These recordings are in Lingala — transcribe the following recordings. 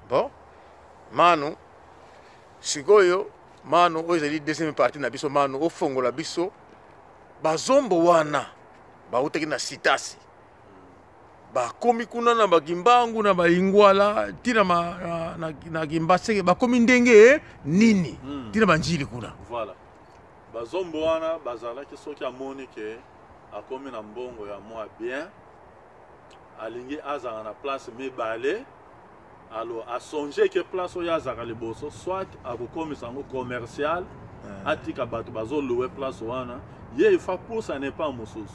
Bon, Manu, sikoyo, Manu, oizali deuxième partie na biso Manu, o fongo la biso, bazombo wana, ba uteki na sitasi. Ba komi kuna na bagimbangu na baingwala, tina na gimbaseke, ba komi ndenge nini, tina banjili kuna. Voilà. Bazombo wana, bazala ki soki amoni ke akomi na mbongo ya moi bien, alingi azala na place me balé. Alors, à songer que place où il y a Zakaliboso, soit à vous comme un commercial, à tika batu bazo louer place où ana, il faut pour ça n'est pas moussous.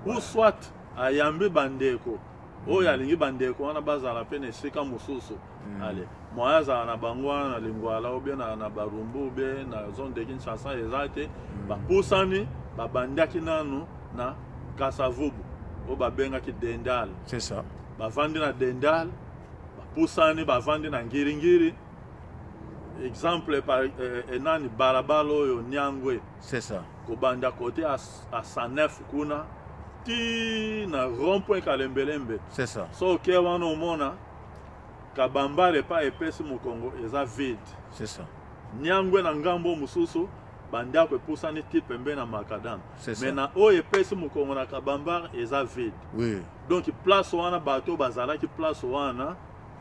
Ou soit à yambi bandeko, ou yalingi bandeko, on a base à la peine c'est comme moussous. Allez, moi za na bangwa na lingwala ou bien na barumbu ou bien na zone de Kinshasa ezate, ba pour ça ni ba bandaki nanu na kasavubu, ou ba benga ki dendal. C'est ça. Ba vandi na dendal. Poussani ba vandi na ngiringiri. Exemple par enani balabalo yo Nyangwe. C'est ça. Ko banda côté à 109 kuna ti na rond-point Kalembelembe. C'est ça. So ke wana omona kabamba le pa epesi mu Congo eza vide. C'est ça. Nyangwe na ngambo mususu banda ko poussani ti pembe na makadam. C'est mais na o epesi mu Congo na kabamba eza vide. Oui. Donc place wana bato bazala ki place wana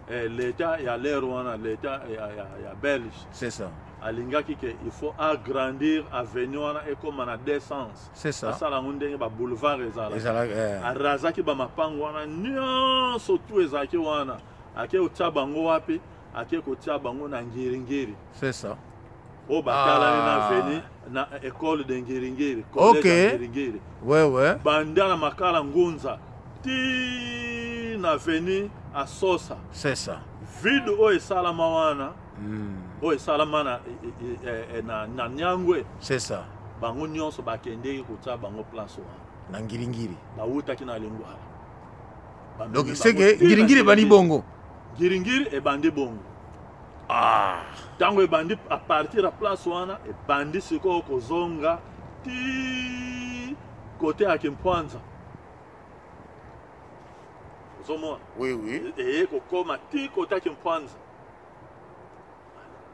l'État et à l'air l'État et à Belge. C'est ça. À l'ingaki il faut agrandir avenue et comme on a des sens. C'est ça. Ça la monde ba boulevard ezala. Ezala. A razaki ba mapango wana nyo surtout ezaki wana. Ake utia bango wapi? Ake utia bango na ngiringiri. C'est ça. O bakala na avenue na école de ngiringiri. OK. Ngiringiri. Ouais. Banda na makala ngunza. Ti na avenue à Sosa. C'est ça. Vide o esalama wana. O esalama na Nyangwe. C'est ça. Bango nyonso bakende kotia bango place wana. Na ngiringiri. Ba utaki na lingwala. Donc c'est que ngiringiri bani bongo. Ngiringiri e bandi bongo. Ah. Tango e bandi à partir de place wana e bandi siko kozonga ti côté à Kimpwanza. Oui. Et kokoma ti kota Kimpwanza.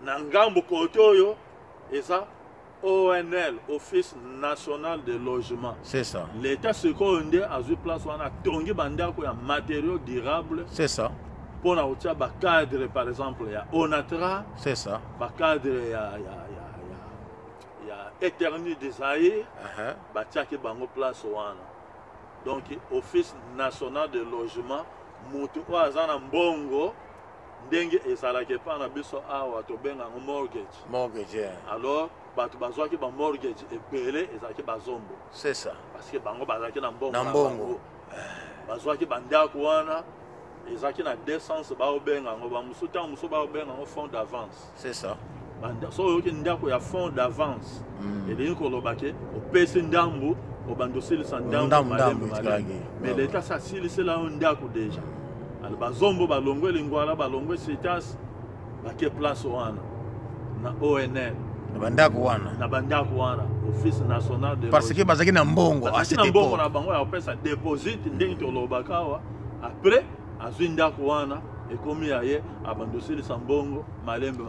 Na ngambo kote oyo eza ONL, Office National de Logement. C'est ça. L'État seconde a eu place wana tongi bandako ya matériaux durables. C'est ça. Pour na otia ba cadre par exemple ya Onatra. C'est ça. Ba cadre ya Éternel Desailly. Ba tiaki bango place wana. Donc, Office National de Logement, mutu o azana mbongo, ndenge ezalaki pa na biso awa to benga mortgage. Mortgage, yeah. Alors, batu bazwaki ba mortgage ebele ezalaki bazombo. C'est ça. Parce que bango bazalaki na mbongo. Na mbongo. Bazwaki bandako wana, ezalaki na décence ba obenga ngo ba musuta muso ba obenga ngo fonds d'avance. C'est ça. Banda so yoki ndako ya fonds d'avance. Et bien ko lobake, o pesi ndambu obandosili sandambu mais l'état ça c'est là on ndako déjà al bazombo balongwe lingwala balongwe sitas bake place wana na ONL na bandako wana Office National de parce que bazaki na mbongo à cette époque na bango ya pesa deposit ndenge to lobakawa après azwi ndako wana et comme yaye abandosili sambongo malembe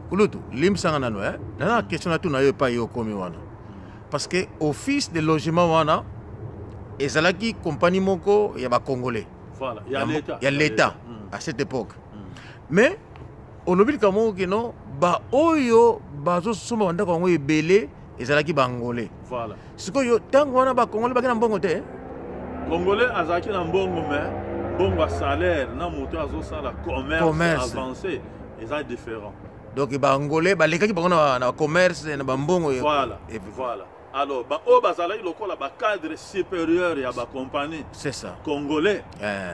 kulutu limsanga nano na question na tu na yo pa yo komi wana. Parce que Office de Logement wana ezalaki compagnie moko ya ba Congolais. Voilà, il y a l'État à cette époque. Mais au lobby kamo keno ba oyo bazo soma ndako ngo ebele ezalaki ba Angolais. Voilà. Sikoyo tango wana ba Congolais bakina mbongo te. Congolais azaki na mbongo mais bongo salaire na moto azo sala commerce avancé, c'est différent. Donc ba Angolais ba lekaki bango na commerce na ba mbongo. Voilà. Et voilà. Alors, o bazala lokola ba cadre supérieur ya ba compagnie. C'est ça. Congolais.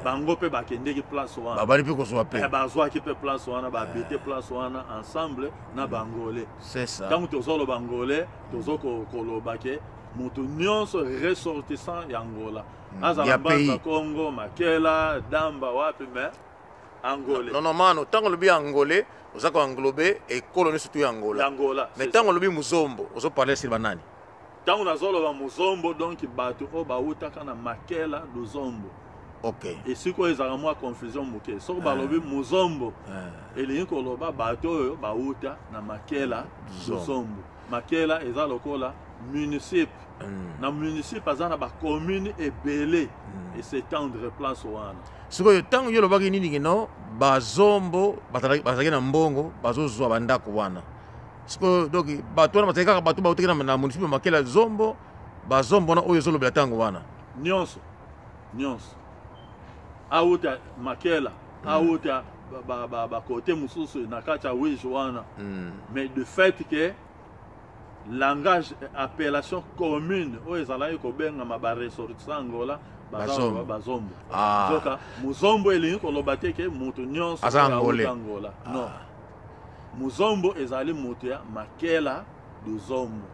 Bango pe ba kendeki place wana. Ba bali pe ko so pe. Ba zo ki pe place wana ba habiter place wana ensemble na bangolais. C'est ça. Quand tu zo lo bangolais, tu zo ko lobake, mutu nyonso ressortissant ya Angola. Azala ba Congo, Makela, Damba wapi mais Angolais. Non mano, tango le bien Angolais, vous avez englobé et colonisé surtout Angola. Mais tango le bien Muzombo, vous avez parlé sur banani. Tant on a zolo ba muzombo donc bato o ba utaka na Makela luzombo Ok. Et si quoi ils ont moi confusion moké. Sur balobi muzombo. Et les koloba bato bauta na makela muzombo. Makela eza lokola municipal. Na municipal azana ba commune et belé et s'étendre place wana. Sikoyo tango yo lobaki nini kino bazombo bazaki na mbongo bazozwa bandako wana. Sikoyo donc bato wana bazaki kaka bato bautaki na municipal makela zombo bazombo na oyo zolobela tango wana. Nyonso. Auta makela, auta ba côté mususu na kata wish wana. Mais de fait que langage appellation commune o ezala ko benga ma ressortissant ngola bazombo. Zoka muzombo elingi ko lobate ke mutu nyonso Angola. Non. Muzombo ezali mutu ya makela du zombo.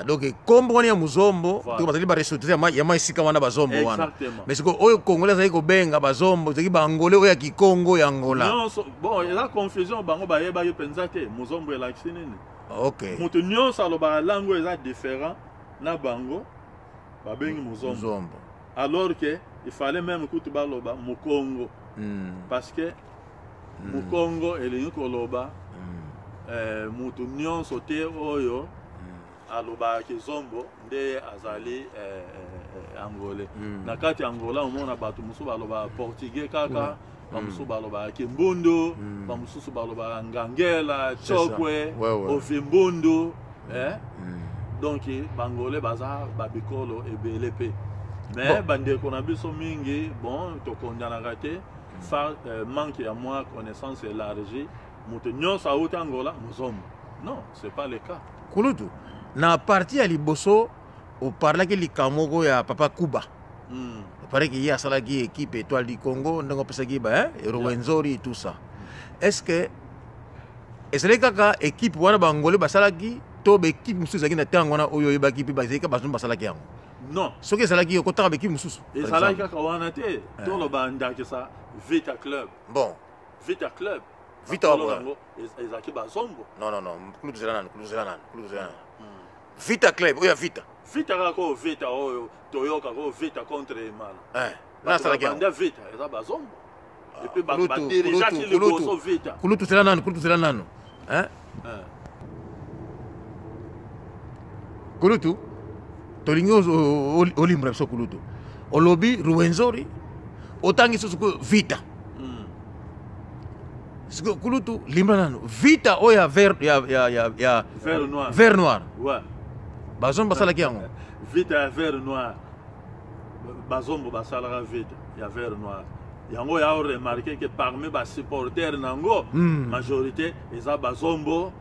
Donc kombo ya muzombo to bazali ba ressortissant ya maisika wana bazombo wana. Mais siko oyo congolais zali ko benga bazombo zaki ba angolais oyo ya kikongo ya Angola. Non, bon, il y a confusion bango ba yeba yo penzate muzombo ela kinini. Ok. Mutu nyonso aloba langue eza différent na bango ba bengi muzombo. Alors que il fallait même que tu baloba mukongo. Parce que mukongo elingi koloba mutu nyonso te oyo aloba kizombo nde azali angolais. Na kati Angola omona bato musu baloba portugais kaka. Bamusu baloba kimbundu, bamusu baloba ngangela, chokwe, ofimbundu, donc bangolais baza babikolo ebelepe. Mais bande qu'on a biso mingi, bon, to kondana raté, manque à moi connaissance élargie, mutenyon sa out Angola, muzombo. Non, c'est pas le cas. Kulutu, na parti à Liboso, on parlait que likamoko ya Papa Kuba. Il paraît qu'il y a ça qui équipe étoile du Congo, on a pensé qu'il y a Rwenzori et tout ça. Est-ce que est-ce que équipe wana bangolais basalaki to équipe mususu qui na tangona oyo yebaki pe bazeka bazum basalaki yango? Non. Ce que salaki ko tanga équipe mususu. Et salaki ka wana te to lo banda que ça Vita Club. Bon. Vita Club. Vita Club. Ezaki bazombo. Non. Club Zelana. Vita Club, oya Vita. Vita kako Vita oyo Toyoka ko Vita contre Mana. Na salaki. Banda Vita eza bazombo. Et puis ba dirigeant qui le bosso Vita. Kulutu Zelana. Hein? Kulutu tolingi olimbra so Kulutu. Olobi Rwenzori otangi susuku Vita. Kulutu limbra nano. Vita oya vert ya vert noir. Ouais. Bazombo basalaki yango. Vita vert noir. Bazombo basalaka Vita ya vert noir. Yango ya remarqué que parmi les supporters nango majorité eza bazombo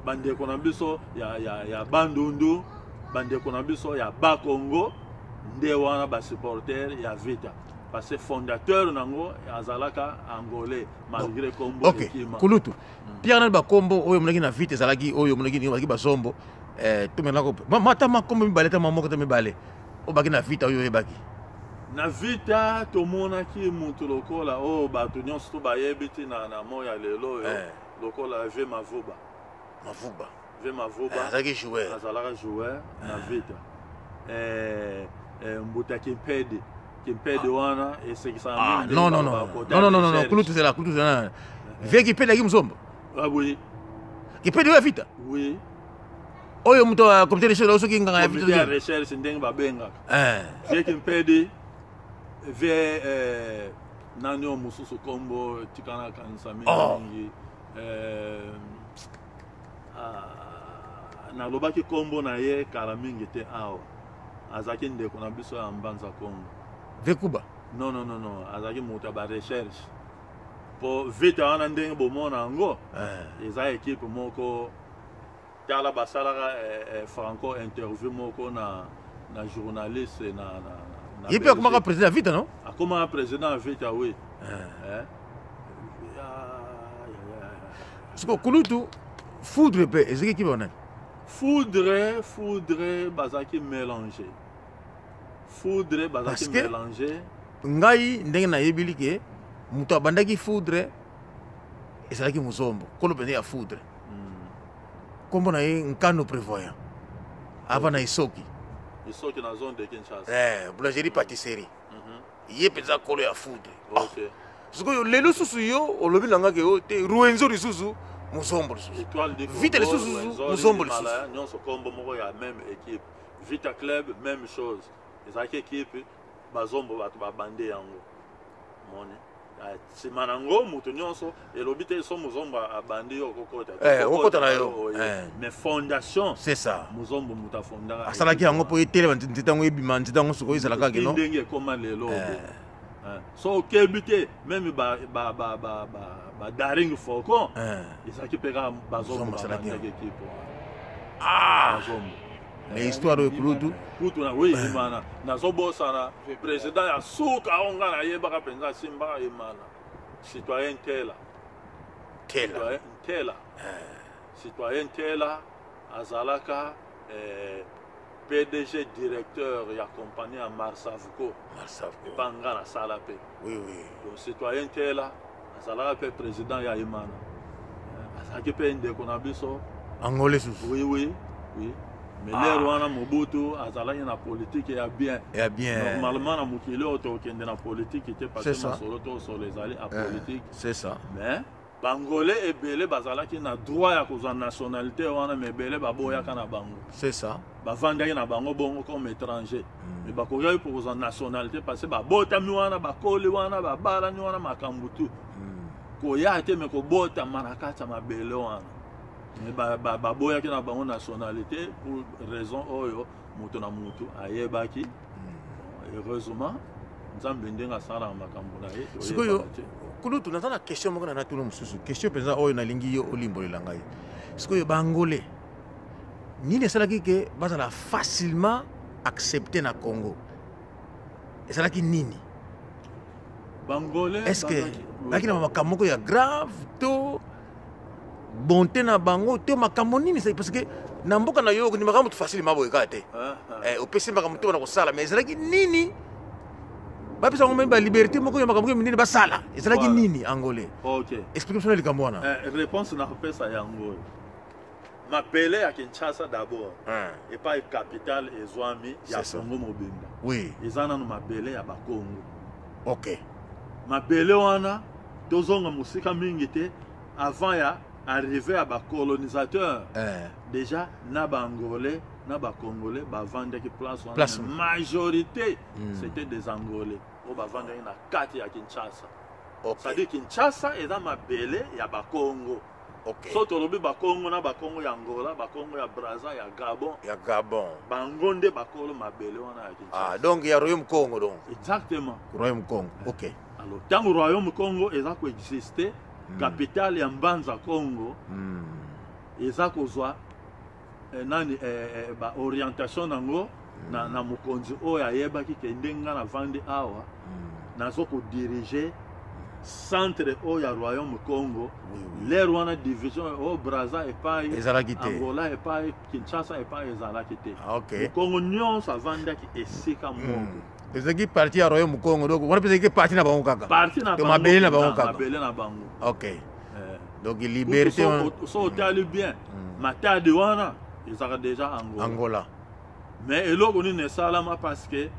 bande konabiso ya bandundu bande konabiso ya bakongo nde wana ba supporters ya Vita parce que fondateur nango azalaka angolais malgré kombo ekima. Kulutu Pierre ba kombo oyo monaki na Vita ezalaki oyo monaki ni bazombo to menako mata makombo mibale ta mamoko ta mibale obaki na Vita oyo ebaki na Vita tomona ki mutu lokola o bato nyonso to bayebiti na moya lelo lokola ve mavuba azalaki joueur na Vita mbuta Kimpede wana esekisa non Kulutu zela vie Kimpede aki muzombo. Ah oui Kimpede oyo Vita oui oyo mutu wa comité de recherche osoki nganga ya Vita comité de recherche ndenge babenga vie Kimpede ve nanyo mususu kombo tikana kanisa mingi na lobaki kombo na ye kala mingi te awa azaki ndeko na biso ya mbanza kombo ve Kuba non azaki muta ba recherche po Vita wana ndenge bomona yango eza équipe moko tala basalaka franco interview moko na journaliste na il peut comment président Vita non? Comment président Vita oui. Parce que Kulutu foudre pe ezeki ki bana. Foudre bazaki mélangé. Mélangé. Ngai ndenge na yebili ke mutu abandaki foudre ezalaki muzombo. Kolo pende ya foudre. Kombo na ye nkano prévoyant. Ava na isoki. Isoki na zone de Kinshasa. Boulangerie pâtisserie. ye mpenza kolo ya foudre. Ok. Sikoyo lelo susu yo olobi nanga ke yo te Ruenzo lisusu Muzombo lisusu. Vita lisusu Muzombo lisusu. Nyonso kombo moko ya même équipe. Vita Club même chose. Ezaki équipe bazombo bato babande yango. Moni. Sima nango mutu nyonso elobi te so Muzombo abandi yo kokota. Okota na yo. Mais fondation c'est ça. Muzombo muta fondara. Asalaki yango po etele ntitango ebima ntitango soko ezalaka ke no. Ndenge koma lelo. So kebite même ba daring foko. Ezaki peka bazombo babandi équipe. Bazombo. Mais histoire de Kulutu. Kulutu na oui imana. Nazobosana président ya suka onga na yebaka penza simba imana. Citoyen Tela. Citoyen Tela azalaka PDG directeur ya compagnie à Marsavco. Banga na sala pe. Oui. Donc citoyen Tela azalaka pe président ya imana. Azaki pe ndeko na biso. Angolais susu. Oui. Mais les Rwanda Mobutu azalaki na politique ya bien. Normalement na mukile otokende na politique était parce que solo to sur les alliés à politique. C'est ça. Mais Bangolais ebele bazalaki na droit ya kozwa nationalité wana mais ebele baboya kana bango. C'est ça. Bavandaki na bango bongo comme étranger. Mais bakoya pour kozwa nationalité parce que babotami wana bakoli wana babalani wana makambutu. Koya te me kobota manakata mabele wana. Baboya qui n'a pas de nationalité pour raison oyo mutu na mutu ayebaki. Heureusement nous avons bendenga sala makambo na ye. Sikoyo Kulutu natana question moko na tuno mususu. Question penza oyo na lingi yo olimbolela ngai. Sikoyo bangolais nini esalaki ke bazala facilement accepté na Congo. Esalaki nini? Bangolais est-ce que lakini makambo moko ya grave to bonté na bango te makambo nini c'est parce que na mboka na yo ni makambo facile mabo ekate opesi makambo to na kosala mais ezalaki nini bapesa ngombe ba liberté moko ya makambo nini basala ezalaki nini angolais. OK, explication likambo wana réponse na pesa yango mapele ya Kinshasa d'abord et pas capitale ezwami ya Congo mobimba. Oui, ezana no mapele ya Bakongo. OK, mapele wana tozonga musika mingi te avant ya arrivé à bas colonisateur déjà na Bangolais na Congolais ba vendre qui place majorité c'était des Angolais au ba vendre na carte ya Kinshasa. Ça dit Kinshasa est dans ma belé ya ba Congo. OK, so to lobi ba Congo na ba Congo ya Angola ba Congo ya Brazza ya Gabon bangonde ba kolo ma belé wana ya Kinshasa. Donc il y a Royaume Congo donc. Exactement, Royaume Congo. OK, alors tant que Royaume Congo est existé capitale ya Mbanza Congo eza kozwa nani ba orientation nango na mokonzi oyo ayebaki ke ndenga na vandi awa nazo ko diriger centre oyo ya Royaume Congo. Les wana division au Brazza et pas Angola et pas Kinshasa et pas ezalaki te. OK, Congo nyonso avandaki esika moko. ezaki parti ya Royaume Congo donc on peut dire parti na bango kaka. Parti na bango. Mabele na bango kaka. Mabele na bango. OK. Donc liberté so tali bien. Matadi wana ezaka déjà Angola. Mais eloko ni nesalama parce que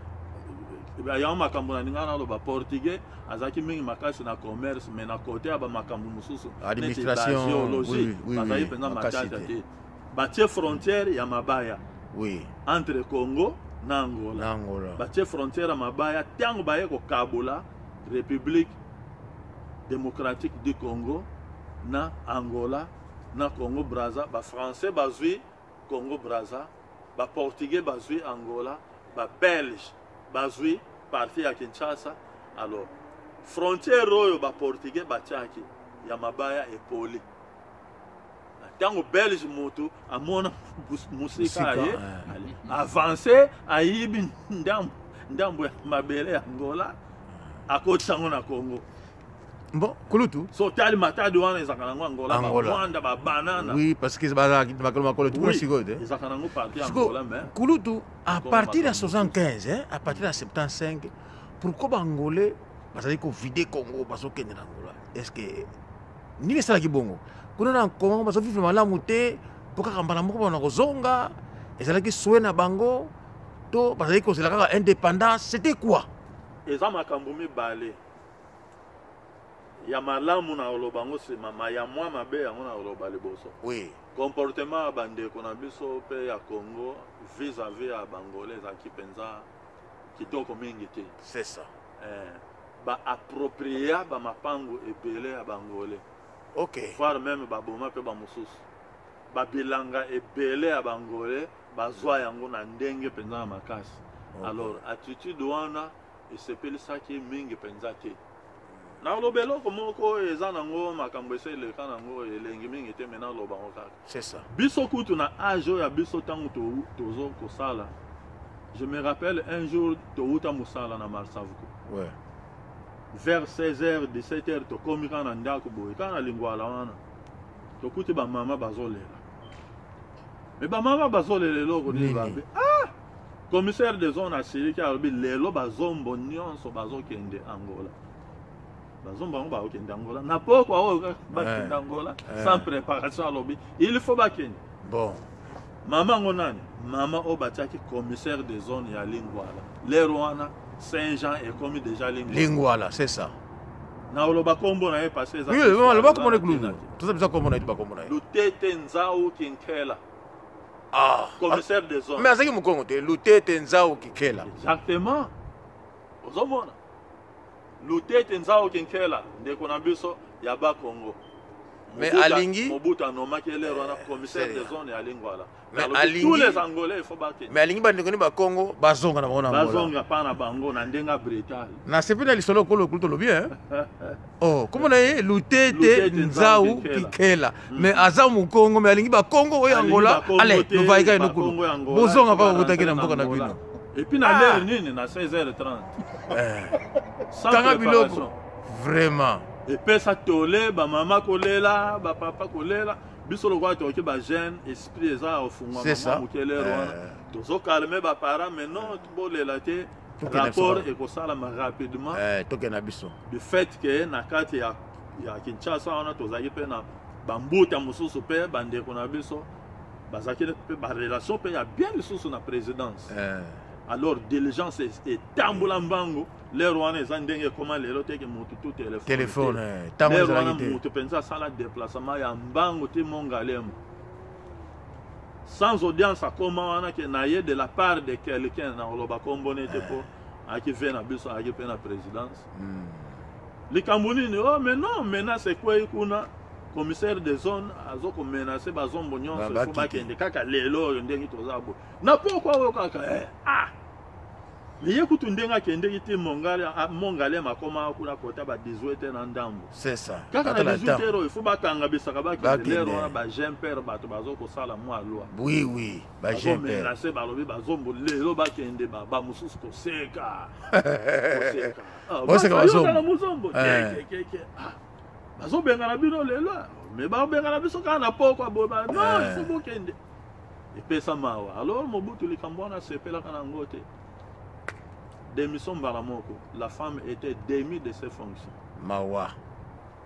ya makambo na ninga na lo ba portugais azaki mingi makasi na commerce mais na côté ya ba makambo mususu administration géologie bazaki penza matadi batie frontière ya mabaya. Oui, entre Congo na Angola. Batie frontière mabaya tango baye ko Kabola République démocratique du Congo na Angola na Congo Brazza ba français bazui Congo Brazza ba portugais bazui Angola ba belge bazui parti ya Kinshasa. Alors frontière oyo ba portugais batiaki ya mabaya epoli tango belge moto amona musika ye avancé ayibi ndambo ya mabele ya Angola akotango na Congo. Bon, Kulutu. So tali matadi wana ezakana Angola ba ba banana. Oui, parce que ba makolo tout sigo de. Ezakana ngo parti Angola mais Kulutu à partir de 75 à partir de 75 pourquoi Angolais parce que ko vider Congo parce que na Angola. Est-ce que ni les sala ki bongo kuna na Congo parce que vivre malamu te poka kambala moko na kozonga ezalaki souhait na bango to parce que c'est la indépendance c'était quoi? eza makambo mibale ya malamu na oloba ngo nsima ya mwa mabe yango na oloba liboso. Oui. Comportement ya bandeko na biso mpe ya Congo vis-à-vis ya bangolais ezalaki mpenza kitoko mingi te. C'est ça. Ba-appropria bamapango ebele ya bangolais. Ok. Voire même baboma mpe bamosusu. Babilanga ebele ya bangolais bazwa yango na ndenge mpenza ya makasi. Alors attitude wana esepelisaki mingi mpenza te. Na loba eloko moko eza nango makambo eseleka nango elengi mingi te mena loba ngo kaka. C'est ça. Biso kutu na âge ya biso tango tozo kosala. Je me rappelle un jour touta musala na Marsavuko. Ouais. Vers 16h 17h tokomi kana ndako boye kana lingwala wana. Tokuti ba mama bazolela. Mais ba mama bazolela eloko ni babe. Ah! Commissaire de zone asili ki alobi lelo bazombo nyonso bazokende Angola. Bazombo bango bakende Angola. Na poko oyo bakende Angola sans préparation alobi. Il faut bakende. Bon. Maman ngonani, maman obatiaki commissaire de zone ya Lingwala. Lerwana Saint-Jean est commis déjà Lingwala. Lingwala, c'est ça. Na oloba kombo na ye passé ça. Oui, le ba kombo na kulu. Tout ça kombo na ba kombo na. Lutete Nzao Kinkela. Ah, commissaire de zone. Mais azaki mukongo te Lutete Nzao Kinkela. Exactement. Ozomona. Lutete Nzao Kinkela ndeko na biso ya ba Congo. Mais alingi Mobutu anomaki lerwana commissaire de zone ya Lingwala. Mais alingi tous les Angolais il faut battre. Mais alingi bandeko ni ba Congo bazonga na bango na Angola. Bazonga pa na bango na ndenga Bretagne. Na sepena lisolo kolo kulto lobi hein. Oh, comment na ye Lutete Nzao Kinkela. Mais aza mu Congo mais alingi ba Congo oyo Angola. Allez, nous va ika inokulu. Bozonga pa kotaki na mboka na bino. Et puis na l'heure nini na 16h30. Sans préparation. Vraiment. Et puis ça tolé ba mama kolela, ba papa kolela. Biso lo kwa toki ba jeune esprit eza ofungwa mama mukelero wana. Tozo calmer ba parents mais non bolela te. Rapport et kosala ma rapidement. Tokena biso. Du fait que na kati ya Kinshasa wana tozaki pe na bambuta mususu pe bandeko na biso. Bazaki pe ba relation pe ya bien lisusu na présidence. Alors diligence et tambola mbango les rwanda zandenge comment les lots que moto tout téléphone les rwanda moto pensa sala déplacement ya mbango te mongalemo sans audience à comment wana que naie de la part de quelqu'un na loba kombone te po aki vient na biso aki pe na présidence les Camerounais oh mais non maintenant c'est quoi kuna commissaire de zone azoko menacer bazombo nyonso faut ba kende kaka lelo ndenge tozabo na pourquoi o kaka liye kutu ndenga kende ite mongale makoma kuna kota ba 18 na ndambo. C'est ça. Kaka na 18 il faut batanga bisaka ba kende lero ba jeune père bato bazoko sala mwa loi. Oui oui, ba jeune père. Mais c'est balobi bazombo lelo ba kende ba mususu ko seka. Seka. Bo seka bazombo. Na muzombo. Bazo benga na bino lelo. Mais ba benga na biso kana poko boba. Non, il faut bokende. Et pesa mawa. Alors Mobutu likambona sepela kana ngote. Démission Baramoko, la femme était démise de ses fonctions. Mawa.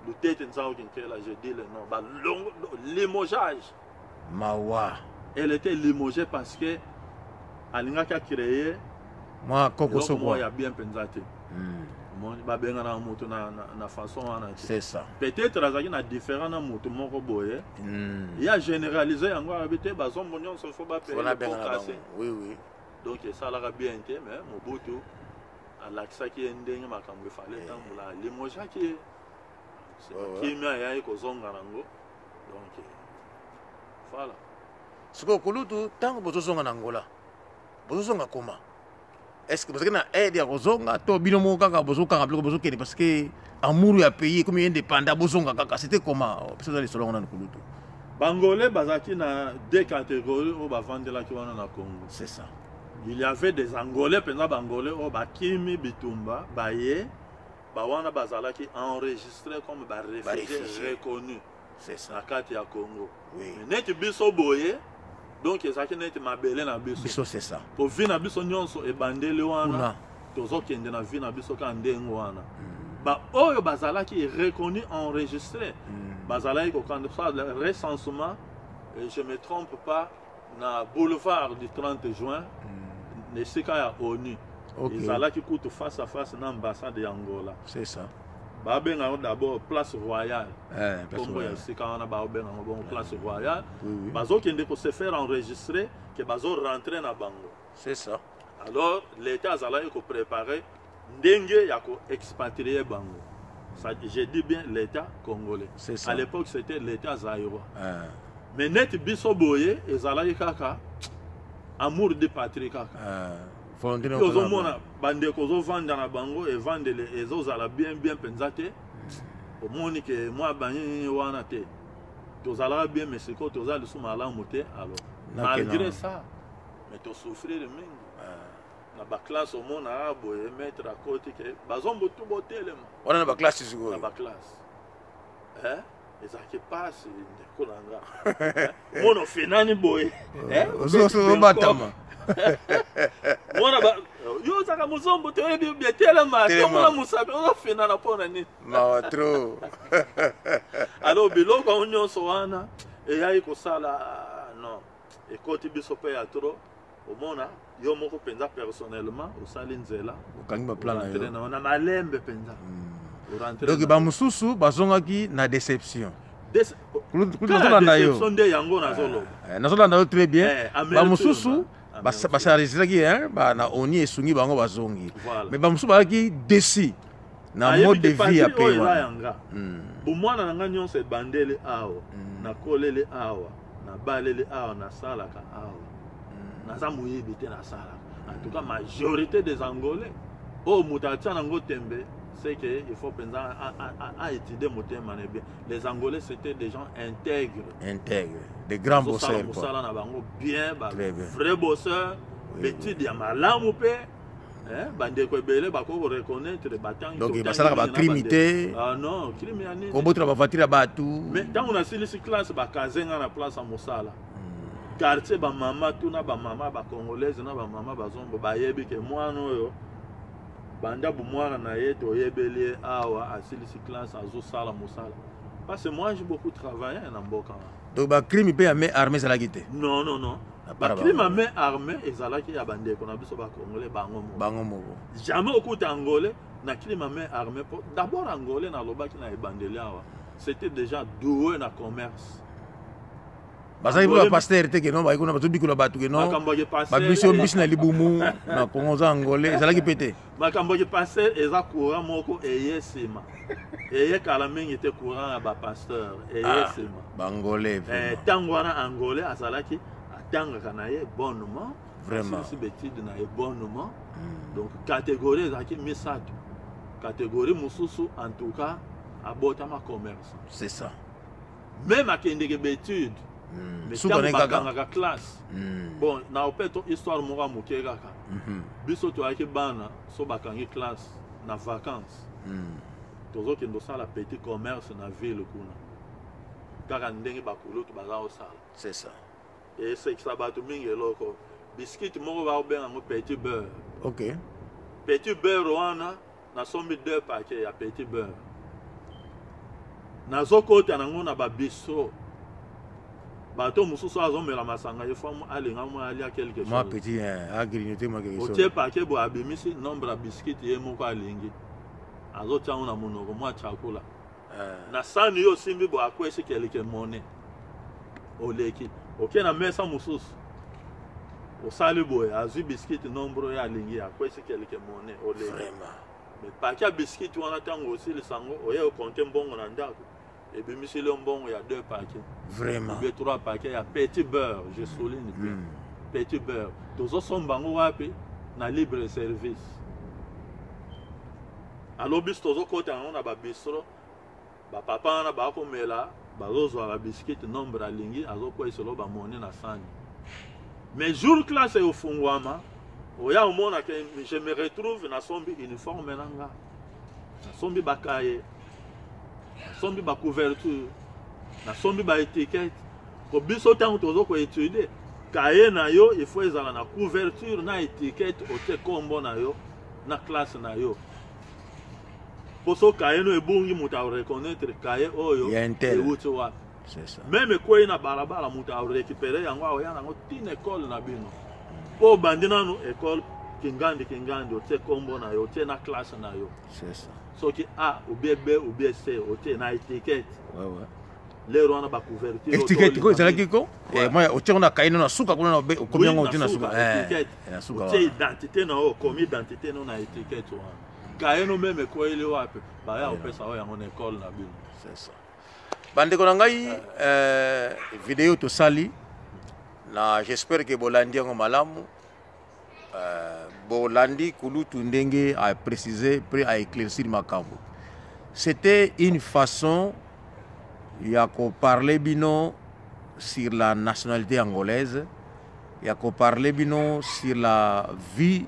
Le tête Nzao Kinkela, je dis le nom. Limogeage. Mawa. Elle était limogée parce que Alinga qui a créé. Moi, Kokoso. Moi, il y a bien pensé. Moi, je vais na façon. C'est ça. Peut-être qu'il y a différents motos. Il y a généralisé. Il y a bazon mignon, il faut pas payer. Oui, oui. Donc ça l'a bien été, mais Mobutu a l'accès qui est ndenge makambo fallait tambola limoja qui c'est kimia ya ikozonga nango donc voilà ce que kulutu tango bozozonga nangola bozozonga comment est-ce que parce que na aide ya kozonga to bino mo kaka bozokanga biloko bozokende parce que amour ya pays comme indépendant bozonga kaka c'était comment parce que les solonga na kulutu bangolais bazaki na deux catégories au bavandela ki wana na Congo c'est ça. Il y avait des Angolais, pendant Bangolais, au Bakimi Bitumba, Baye, Bawana Bazala qui enregistré comme réfugiés reconnus. C'est ça. La carte ya Congo. Oui. Mais net biso boye, donc ils ont net mabelé na biso. Biso c'est ça. Pour venir na biso nyonso e bandele wana. Tozo kende na vie na biso ka ndengo wana. Ba oyo Bazala qui est reconnu enregistré. Bazala ko quand ça le recensement, je me trompe pas, na boulevard du 30 juin. Les CK à ONU. Ils allaient qui coûtent face à face dans l'ambassade d'Angola. C'est ça. Babenga d'abord place royale. Place royale. C'est quand on a babenga place royale. Oui. Bazo qui ne se faire enregistrer que bazo rentrer na bango. C'est ça. Alors l'État allait ko préparer ndenge ya ko expatrier bango. Ça, j'ai dit bien l'État congolais. C'est ça. À l'époque c'était l'État zaïrois. Mais net biso boye ezalaki kaka amour de patrie kaka. Ozomona bandeko ozovanda na bango evandele ezozala bien pensate omoni ke mwa banyi wana te tozalaka bien mais siko tozala lisu malamu te alors malgré ça mais tosouffrir mingi na baklasse omona boye mettre à côté ke bazombo tu botelema wana na baklasse siko na baklasse ezalaki pasi ndeko nanga mono finani boye ozobatama mwana ba yo saka muzombo te oyebi bien telema tomona musabe ozofina na pona nini mawa trop alors biloko nyonso wana eyai kosala non ekoti biso pe ya trop omona yo moko penza personnellement osali nzela okangi ba plan na yo na malembe penza donc ba mususu bazongaki na déception nazolanda yo très bien ba mususu basarizaki na oni esungi bango bazongi mais bamosusu bazalaki déci na mode de vie ya pe wana bomwana na nga nyonso ebandeli awa nakoleli awa nabaleli awa nasalaka awa naza moyebi te nasalaka en tout cas majorité des angolais oyo moto atia nango tembe c'est que il faut penser à étudier motema bien. Les Angolais c'était des gens intègres, des grands bosseurs bien, vrais bosseurs, études ya malamu pe bande ko belé ba ko reconnaître batang donc ba sala ba crimité ah non crime ya nini ko botra ba voiture ba tout mais tant on a silisi classe ba kazenga na place à Mosala quartier ba mama tuna ba mama ba congolaise na ba mama ba zombo ba yebi ke mwana oyo banda bumwana na yeto yebeli awa asilisi classe azosala mosala parce que moi j'ai beaucoup travaillé na mboka donc ba crime pe ya main armée ezalaki te non ba crime ya main armée ezalaki ya bandeko na biso ba congolais bango moko jamais okuta angolais na crime ya main armée d'abord angolais na lobaki na ebandeli awa c'était déjà doué na commerce bazali ba pasteur te ke non ba ikona bato bikula batu ke non ba biso mbisi na libumu na Congo za angolais ezalaki pete makambo ke pasteur eza courant moko eyesema eye kala mingi te courant ya ba pasteur eyesema ba angolais tango wana angolais azalaki atangaka na ye bonnement vraiment si betide na ye bonnement donc catégorie ezalaki misato catégorie mususu en tout cas abotama commerce c'est ça même akendeke betide mais quand on classe bon na opeto histoire moko moke kaka biso to ayaki bana so bakangi classe na vacances tozokende osala petit commerce na ville kuna kaka ndenge bakulutu baza osala c'est ça et c'est bato mingi eloko biscuit moko baobenga ngo petit beurre ok petit beurre wana nasombi 2 paquets ya petit beurre nazokota nango na babistro bato mususu azomela masanga ye famu alinga mo alia quelque chose moi petit grignoter moi quelque chose otie paquet bo abimisi nombre ya biscuit ye moko alingi azotiango na monoko mwa chakula na sani yo simbi bo akwesi quelque monnaie oleki oke na mesa mususu osali boye azwi biscuit nombre ya alingi akwesi quelque monnaie oleki vraiment mais paquet ya biscuit wana tango osili sango oye okonte mbongo na ndako et puis monsieur Lombon il y a 2 paquets vraiment il y a 3 paquets il y a petit beurre je souligne petit beurre tous sont bango wapi na libre service alors bis tozo côté on a ba bistro ba papa na ba ko mela ba zozo la biscuit nombre alingi azoko isolo ba monnaie na sani mais jour classe au fungwama oya omona que je me retrouve na sombi uniforme nanga na sombi bakaye sombi ba couverture na sombi ba étiquette ko biso tango tozo ko étudier kaye na yo il faut ezala na couverture na étiquette o te kombo na yo na classe na yo poso kaye no ebungi muta reconnaître kaye oyo e wuti wa c'est ça même ko ina balabala muta récupérer yango oya nango tin école na bino po bandina no école kingandi otie kombo na yo otie na classe na yo c'est ça soki A ou B ou B C otie na étiquette ouais lero wana ba couverture étiquette ko ezalaki ko moi otie na kaino na suka kuna okomi yango otie na suka na suka otie identité na yo comme identité no na étiquette wana kaino meme ko ile wapi ba ya opesa oyo yango na école na bino c'est ça bandeko na ngai vidéo tosali na j'espère que bolandi yango malamu bolandi kulutu ndenge a préciser prêt à éclaircir makambo c'était une façon ya ko parler bino sur la nationalité angolaise ya ko parler bino sur la vie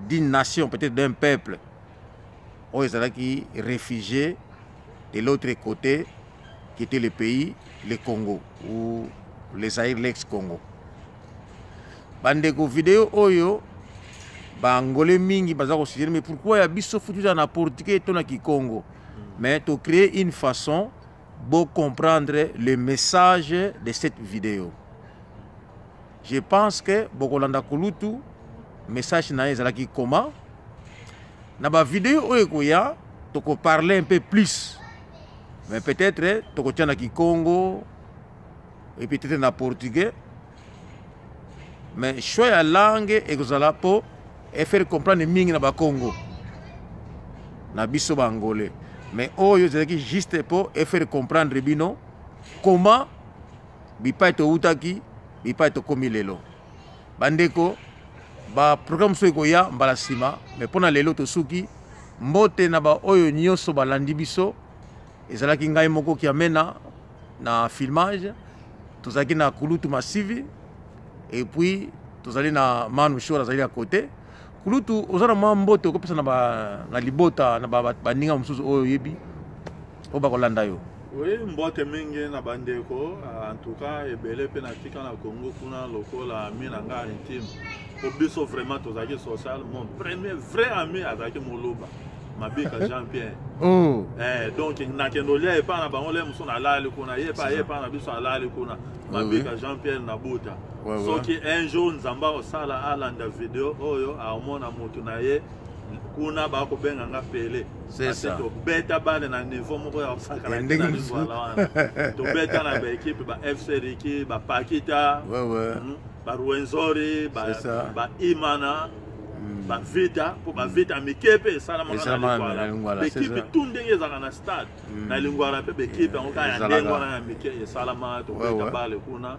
d'une nation peut-être d'un peuple où ils allaient qui réfugiés de l'autre côté qui était le pays le Congo ou les Zaïre l'ex-Congo. Bandeko vidéo oyo bangolais mingi bazako suggérer mais pourquoi ya biso foutu na portugais to na Congo mais to créer une façon pour comprendre le message de cette vidéo. Je pense que bokolanda kulutu message na ezalaki comment na ba vidéo oyo koya to ko parler un peu plus mais peut-être to ko tiana Congo et peut-être na portugais mais choix la langue ekozala po et faire comprendre mingi na ba Congo na biso bangolais mais oyo zaki juste pour et faire comprendre bino comment bipa to utaki bipa to komi lelo bandeko ba programme so ekoya mbala sima mais pona lelo to suki mbote na ba oyo nyoso balandi biso ezalaki ngai moko ki amena na filmage tozaki na kulutu massive et puis tozali na Manu Shora zali à côté kulutu ozana mbote ko pesa na libota na baninga mususu oyo yebi oba kolanda yo oui mbote mingi na bandeko en tout cas ebele pe na tika na Congo kuna lokola ami na nga intime pour biso vraiment tozaki social mon premier vrai ami azaki Moloba Mabika Jean-Pierre donc na kendolia epa na bango le muso na lali kuna yepa na biso alali kuna Mabika Jean-Pierre na buta soki un jour nzamba osala alanda vidéo oyo aomona moto na ye kuna ba ko benga nga pele c'est ça to beta bale na niveau moko ya osaka na to beta na ba équipe ba FC Riki ba Pakita ba Ruenzori ba Imana ba Vita pour ba Vita mikepe sala mangana na l'équipe tout ndenge za na stade na lingwara pe équipe on ka ya ndengo na mike sala ma to beta bale kuna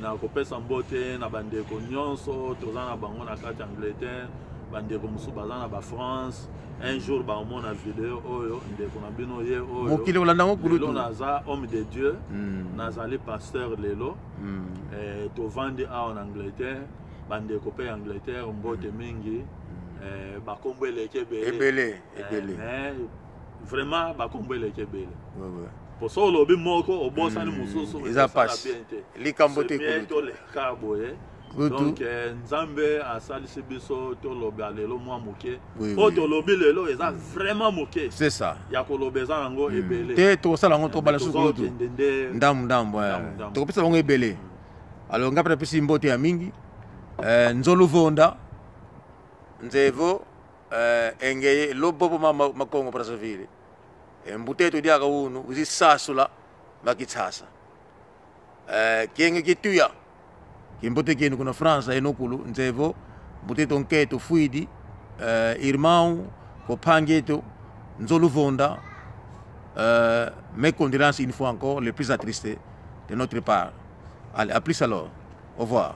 na ko pesa mbote na bandeko nyonso tozana bango na kati Angleterre bandeko musu bazana ba France un jour ba mona vidéo oyo ndeko na bino ye oyo mokili olanda ngo kulutu naza homme de Dieu nazali pasteur lelo to vandi en Angleterre bandeko pe Angleterre mbote mingi ba kombele kebele vraiment ba kombele kebele pour ça lobi moko obosani mususu eza passe likambote kulutu le kaboye donc nzambe asalisi biso tolobi lelo mwa moke po tolobi lelo eza vraiment moke c'est ça ya kolobi eza nango ebele te tosala yango tobala sukulutu ndambu tokopesa bango ebele alors nga pena pesi mbote ya mingi nzolu vonda nzevo engeye lobobo makongo prasavile mbute to diaka unu uzi sasula makitsasa kienge kituya kimbote kenu kuna France enokulu nzevo mbute tonketo fuidi irmão kopangeto nzolu vonda mes condoléances une fois encore les plus attristés de notre part allez à plus alors au revoir